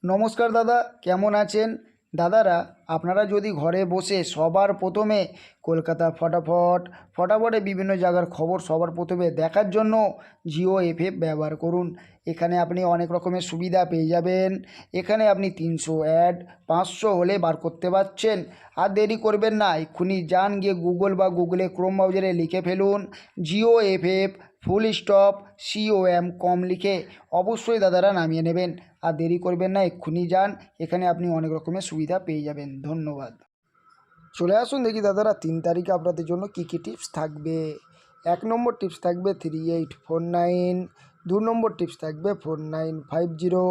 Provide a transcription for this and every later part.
নমস্কার দাদা, কেমন আছেন? দাদারা, আপনারা যদি ঘরে বসে সবার প্রথমে কলকাতা ফটাফটে বিভিন্ন জায়গার খবর সবার প্রথমে দেখার জন্য জিও এফএফ ব্যবহার করুন। এখানে আপনি অনেক রকমের সুবিধা পেয়ে যাবেন। এখানে আপনি 300 অ্যাড 500 হলে বার করতে পারছেন। আর দেরি করবেন না, এক্ষুনি যান গিয়ে গুগলে ক্রোম ব্রাউজারে লিখে ফেলুন Jio FF full stop COM লিখে অবশ্যই দাদারা নামিয়ে নেবেন। আর দেরি করবেন না, এক্ষুনি যান, এখানে আপনি অনেক রকমের সুবিধা পেয়ে যাবেন। ধন্যবাদ। চলে আসুন, দেখি দাদারা 3 তারিখে আপনাদের জন্য কী কী টিপস থাকবে। 1 নম্বর টিপস থাকবে 3849, 2 নম্বর টিপস থাকবে 4950,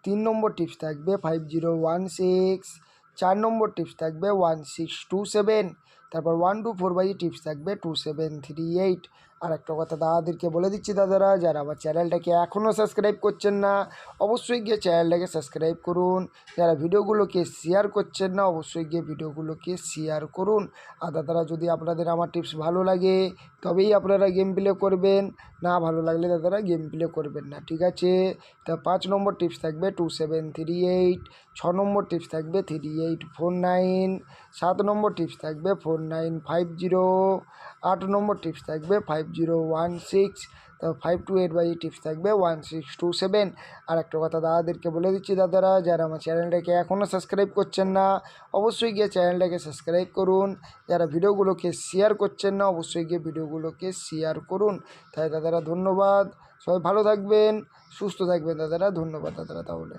3 নম্বর টিপস থাকবে 5016, 4 নম্বর টিপস থাকবে 1627, তারপর 124 টিপস থাকবে 2738। আর একটা কথা দাদাদেরকে বলে দিচ্ছি, দাদারা যারা আমার চ্যানেলটাকে এখনও সাবস্ক্রাইব করছেন না অবশ্যই গিয়ে চ্যানেলটাকে সাবস্ক্রাইব করুন। যারা ভিডিওগুলোকে শেয়ার করছেন না অবশ্যই গিয়ে ভিডিওগুলোকে শেয়ার করুন। আর দাদারা, যদি আপনাদের আমার টিপস ভালো লাগে তবেই আপনারা গেম প্লে করবেন, না ভালো লাগলে দাদারা গেম প্লে করবেন না, ঠিক আছে? তা 5 নম্বর টিপস থাকবে 2738, 6 নম্বর টিপস থাকবে 3849, 7 নম্বর টিপস থাকবে 4950, 8 নম্বর টিপস থাকবে 5016, তো 528 টিপস থাকবে 1627। আর একটা কথা দাদাদেরকে বলে দিচ্ছি, দাদারা যারা আমার চ্যানেলটাকে এখনও সাবস্ক্রাইব করছেন না অবশ্যই গিয়ে চ্যানেলটাকে সাবস্ক্রাইব করুন। যারা ভিডিওগুলোকে শেয়ার করছেন না অবশ্যই গিয়ে ভিডিওগুলোকে শেয়ার করুন। তাই দাদারা ধন্যবাদ, সবাই ভালো থাকবেন, সুস্থ থাকবেন দাদারা। ধন্যবাদ দাদারা। তাহলে